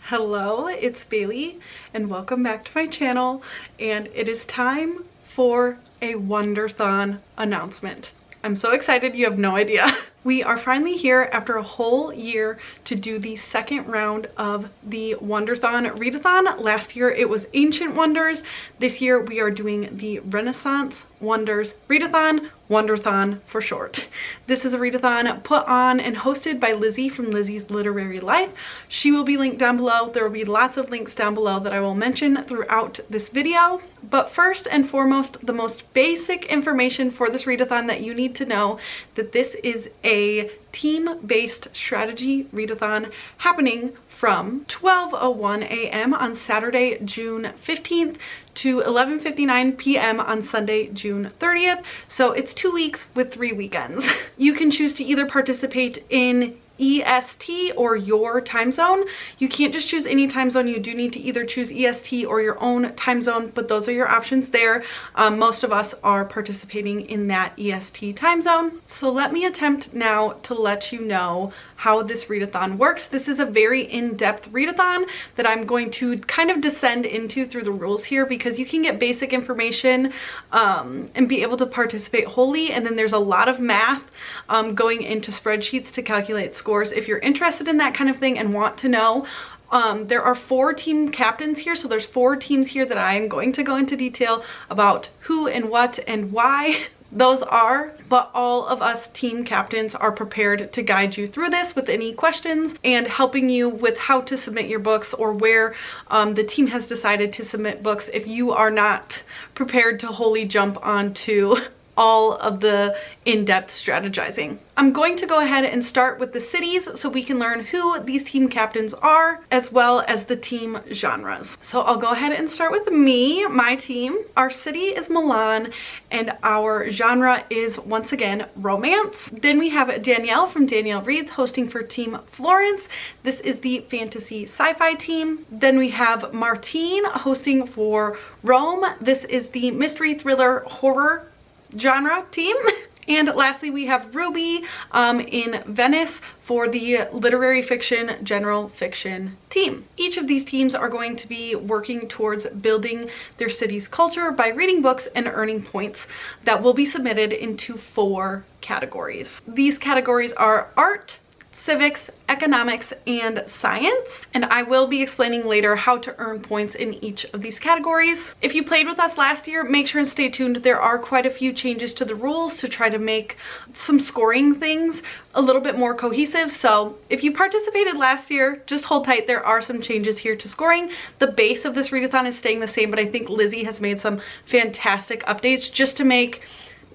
Hello, it's Bailey and welcome back to my channel, and it is time for a Wonderthon announcement. I'm so excited, you have no idea. We are finally here after a whole year to do the second round of the Wonderthon Readathon. Last year it was Ancient Wonders. This year we are doing the Renaissance Wonders Readathon, Wonderthon for short. This is a readathon put on and hosted by Lizzie from Lizzie's Literary Life. She will be linked down below. There will be lots of links down below that I will mention throughout this video. But first and foremost, the most basic information for this readathon that you need to know, that this is a team-based strategy readathon happening from 12:01 a.m. on Saturday, June 15th to 11:59 p.m. on Sunday, June 30th. So it's 2 weeks with 3 weekends. You can choose to either participate in EST or your time zone. You can't just choose any time zone. You do need to either choose EST or your own time zone, but those are your options there. Most of us are participating in that EST time zone. So let me attempt now to let you know how this readathon works. This is a very in-depth readathon that I'm going to kind of descend into through the rules here, because you can get basic information and be able to participate wholly, and then there's a lot of math going into spreadsheets to calculate scores. If you're interested in that kind of thing and want to know, there are 4 team captains here, so there's 4 teams here that I am going to go into detail about who and what and why those are, but all of us team captains are prepared to guide you through this with any questions and helping you with how to submit your books, or where the team has decided to submit books if you are not prepared to wholly jump onto all of the in-depth strategizing. I'm going to go ahead and start with the cities so we can learn who these team captains are, as well as the team genres. So I'll go ahead and start with me, my team. Our city is Milan and our genre is once again romance. Then we have Danielle from Danielle Reads hosting for Team Florence. This is the fantasy sci-fi team. Then we have Martine hosting for Rome. This is the mystery thriller horror genre team. And lastly, we have Ruby in Venice for the literary fiction, general fiction team. Each of these teams are going to be working towards building their city's culture by reading books and earning points that will be submitted into 4 categories. These categories are art, civics, economics, and science, and I will be explaining later how to earn points in each of these categories. If you played with us last year, make sure and stay tuned. There are quite a few changes to the rules to try to make some scoring things a little bit more cohesive. So if you participated last year, just hold tight. There are some changes here to scoring. The base of this readathon is staying the same, but I think Lizzie has made some fantastic updates just to make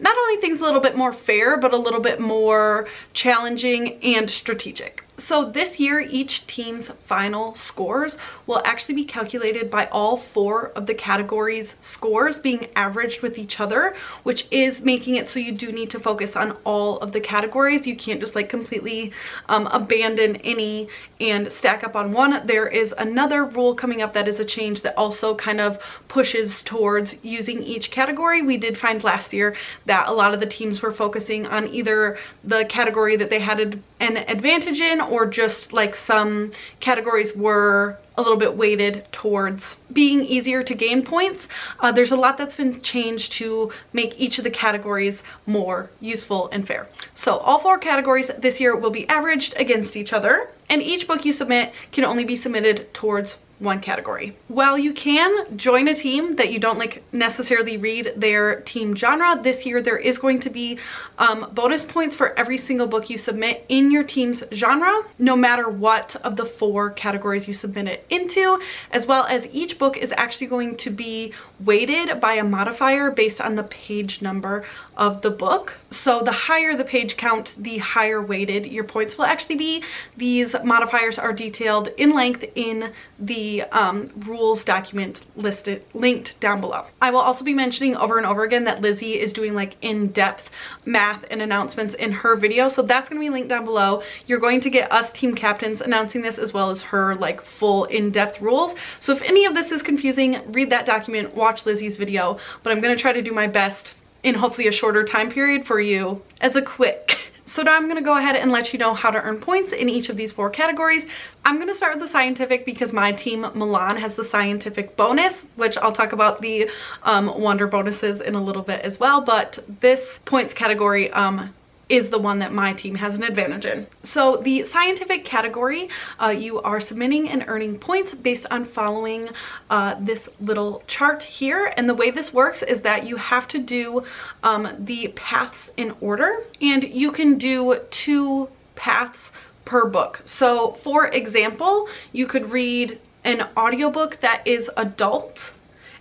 not only things a little bit more fair, but a little bit more challenging and strategic. So this year, each team's final scores will actually be calculated by all 4 of the categories' scores being averaged with each other, which is making it so you do need to focus on all of the categories. You can't just like completely abandon any and stack up on one. There is another rule coming up that is a change that also kind of pushes towards using each category. We did find last year that a lot of the teams were focusing on either the category that they had an advantage in, or just like some categories were a little bit weighted towards being easier to gain points. There's a lot that's been changed to make each of the categories more useful and fair. So all 4 categories this year will be averaged against each other, and each book you submit can only be submitted towards 1 category. While you can join a team that you don't like necessarily read their team genre, this year there is going to be bonus points for every single book you submit in your team's genre, no matter what of the 4 categories you submit it into, as well as each book is actually going to be weighted by a modifier based on the page number of the book. So the higher the page count, the higher weighted your points will actually be. These modifiers are detailed in length in the rules document linked down below. I will also be mentioning over and over again that Lizzie is doing like in-depth math and announcements in her video, so that's going to be linked down below. You're going to get us team captains announcing this, as well as her like full in-depth rules. So if any of this is confusing, read that document, watch Lizzie's video, but I'm going to try to do my best in hopefully a shorter time period for you as a quick So now I'm going to go ahead and let you know how to earn points in each of these 4 categories. I'm going to start with the scientific because my team Milan has the scientific bonus, which I'll talk about the wonder bonuses in a little bit as well, but this points category is the one that my team has an advantage in. So the scientific category, you are submitting and earning points based on following this little chart here. And the way this works is that you have to do the paths in order, and you can do 2 paths per book. So for example, you could read an audiobook that is adult,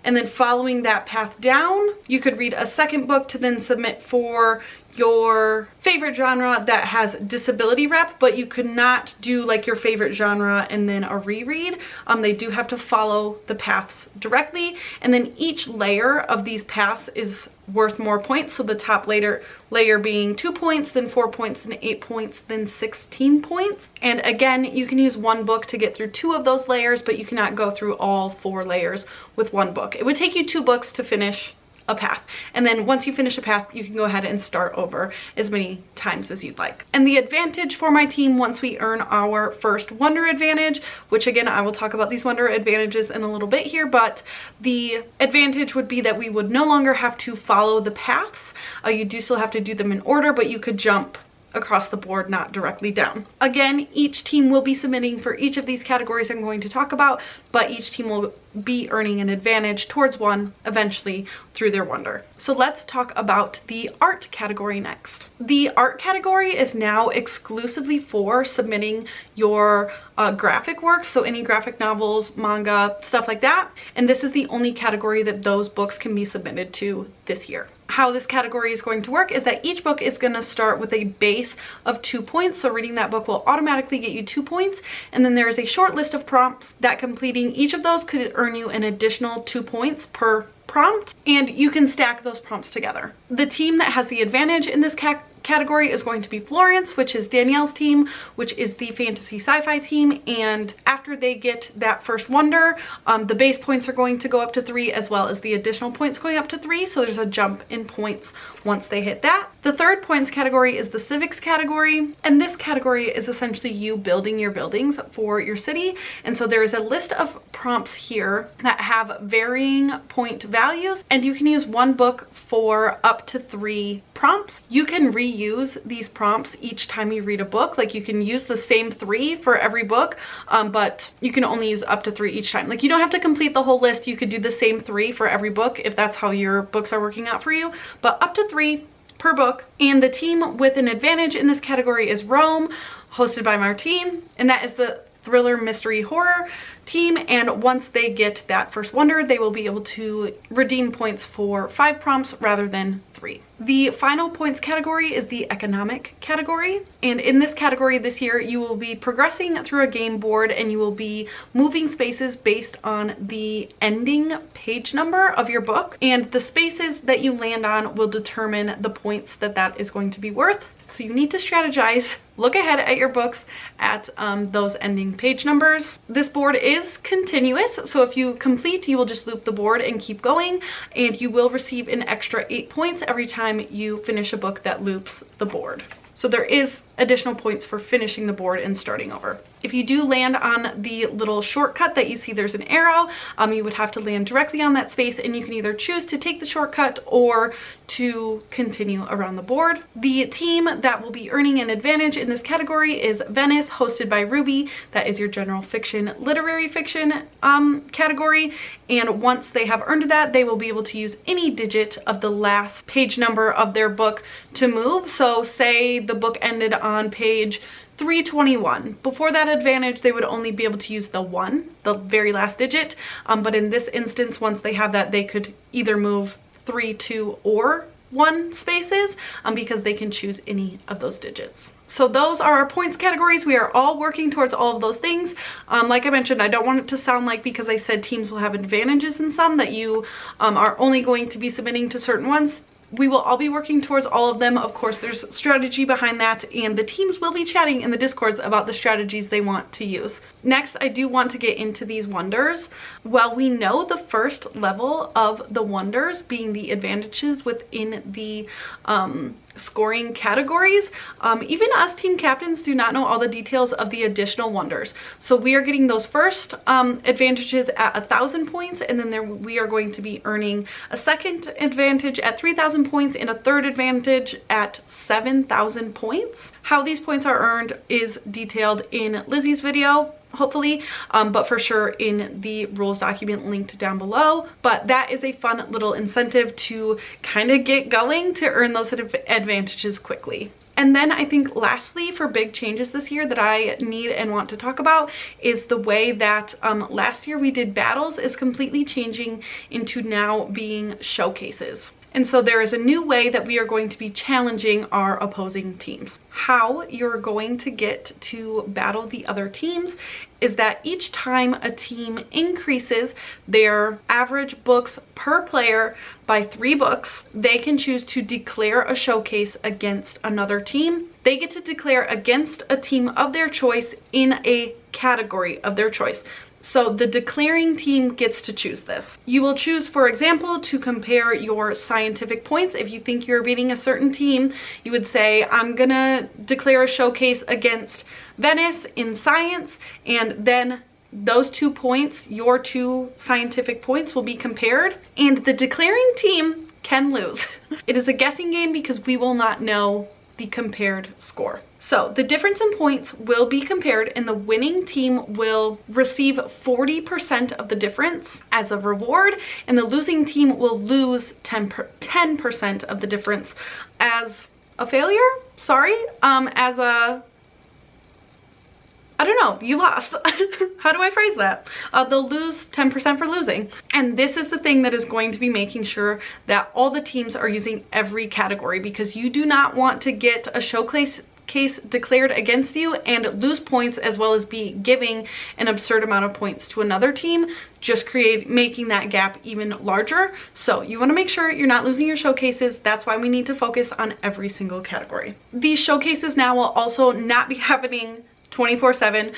and then following that path down, you could read a second book to then submit for your favorite genre that has disability rep, but you could not do like your favorite genre and then a reread. They do have to follow the paths directly, and then each layer of these paths is worth more points. So the top layer being 2 points, then 4 points, then 8 points, then 16 points. And again, you can use one book to get through 2 of those layers, but you cannot go through all 4 layers with one book. It would take you 2 books to finish a path, and then once you finish a path, you can go ahead and start over as many times as you'd like. And the advantage for my team, once we earn our first wonder advantage, which again I will talk about these wonder advantages in a little bit here, but the advantage would be that we would no longer have to follow the paths. You do still have to do them in order, but you could jump across the board, not directly down. Again, each team will be submitting for each of these categories I'm going to talk about, but each team will be earning an advantage towards one eventually through their wonder. So let's talk about the art category next. The art category is now exclusively for submitting your graphic works, so any graphic novels, manga, stuff like that. And this is the only category that those books can be submitted to this year. How this category is going to work is that each book is going to start with a base of 2 points. So reading that book will automatically get you 2 points. And then there is a short list of prompts that completing each of those could earn you an additional 2 points per prompt, and you can stack those prompts together. The team that has the advantage in this category is going to be Florence, which is Danielle's team, which is the fantasy sci-fi team. And after they get that first wonder, the base points are going to go up to 3, as well as the additional points going up to 3. So there's a jump in points once they hit that. The third points category is the civics category, and this category is essentially you building your buildings for your city. And so there is a list of prompts here that have varying point values, and you can use one book for up to 3 prompts. You can reuse these prompts each time you read a book. Like you can use the same 3 for every book, but you can only use up to 3 each time. Like you don't have to complete the whole list. You could do the same 3 for every book if that's how your books are working out for you, but up to 3 per book. And the team with an advantage in this category is Rome, hosted by Martine, and that is the thriller mystery horror team. And once they get that first wonder, they will be able to redeem points for 5 prompts rather than 3. The final points category is the economic category, and in this category this year you will be progressing through a game board, and you will be moving spaces based on the ending page number of your book, and the spaces that you land on will determine the points that that is going to be worth. So you need to strategize, look ahead at your books at those ending page numbers. This board is continuous, so if you complete, you will just loop the board and keep going, and you will receive an extra 8 points every time you finish a book that loops the board. So there is additional points for finishing the board and starting over. If you do land on the little shortcut that you see there's an arrow, you would have to land directly on that space, and you can either choose to take the shortcut or to continue around the board. The team that will be earning an advantage in this category is Venice, hosted by Ruby. That is your general fiction, literary fiction category. And once they have earned that, they will be able to use any digit of the last page number of their book to move. So say the book ended on page 321. Before that advantage, they would only be able to use the 1, the very last digit. But in this instance, once they have that, they could either move 3, 2, or 1 spaces because they can choose any of those digits. So those are our points categories. We are all working towards all of those things. Like I mentioned, I don't want it to sound like because I said teams will have advantages in some that you are only going to be submitting to certain ones. We will all be working towards all of them. Of course, there's strategy behind that, and the teams will be chatting in the Discords about the strategies they want to use. Next, I do want to get into these wonders. Well, we know the first level of the wonders being the advantages within the scoring categories. Even us team captains do not know all the details of the additional wonders. So we are getting those first advantages at 1,000 points, and then we are going to be earning a second advantage at 3,000 points and a third advantage at 7,000 points. How these points are earned is detailed in Lizzie's video, hopefully, but for sure in the rules document linked down below. But that is a fun little incentive to kind of get going to earn those advantages quickly. And then I think lastly, for big changes this year that I need and want to talk about, is the way that last year we did battles is completely changing into now being showcases. And so there is a new way that we are going to be challenging our opposing teams. How you're going to get to battle the other teams is that each time a team increases their average books per player by 3 books, they can choose to declare a showcase against another team. They get to declare against a team of their choice in a category of their choice. So the declaring team gets to choose this. You will choose, for example, to compare your scientific points. If you think you're beating a certain team, you would say, I'm gonna declare a showcase against Venice in science, and then those 2 points, your 2 scientific points, will be compared, and the declaring team can lose. It is a guessing game because we will not know the compared score. So the difference in points will be compared, and the winning team will receive 40% of the difference as a reward, and the losing team will lose 10% of the difference as a failure? Sorry, as a, I don't know, you lost. How do I phrase that? They'll lose 10% for losing. And this is the thing that is going to be making sure that all the teams are using every category, because you do not want to get a showcase declared against you and lose points, as well as be giving an absurd amount of points to another team, just making that gap even larger. So you want to make sure you're not losing your showcases. That's why we need to focus on every single category. These showcases now will also not be happening 24/7.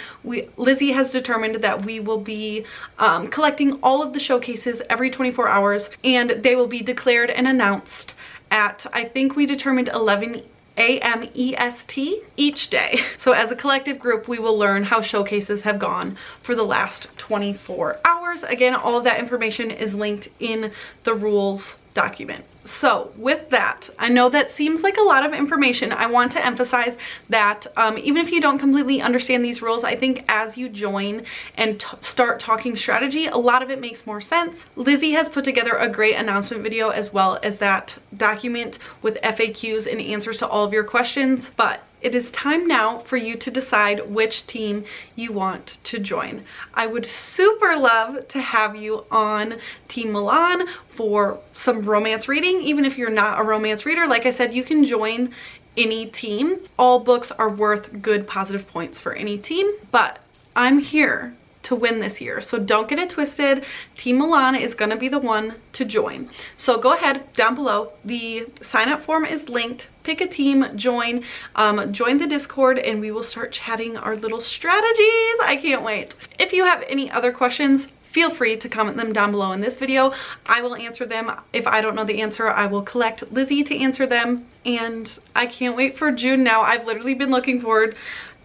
Lizzie has determined that we will be collecting all of the showcases every 24 hours, and they will be declared and announced at, I think we determined 11 a.m. EST each day. So as a collective group, we will learn how showcases have gone for the last 24 hours. Again, all of that information is linked in the rules document. So with that, I know that seems like a lot of information. I want to emphasize that even if you don't completely understand these rules, I think as you join and start talking strategy, a lot of it makes more sense. Lizzie has put together a great announcement video, as well as that document with FAQs and answers to all of your questions. But it is time now for you to decide which team you want to join. I would super love to have you on Team Milan for some romance reading. Even if you're not a romance reader, like I said, you can join any team. All books are worth good positive points for any team, but I'm here to win this year, so don't get it twisted. Team Milan is gonna be the one to join. So go ahead, down below, the sign up form is linked. Pick a team, join the Discord, and we will start chatting our little strategies. I can't wait. If you have any other questions, feel free to comment them down below in this video. I will answer them. If I don't know the answer, I will collect Lizzie to answer them. And I can't wait for June now. I've literally been looking forward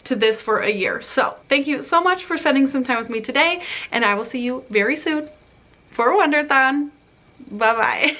to this for a year. So thank you so much for spending some time with me today, and I will see you very soon for a Wonderthon. Bye bye.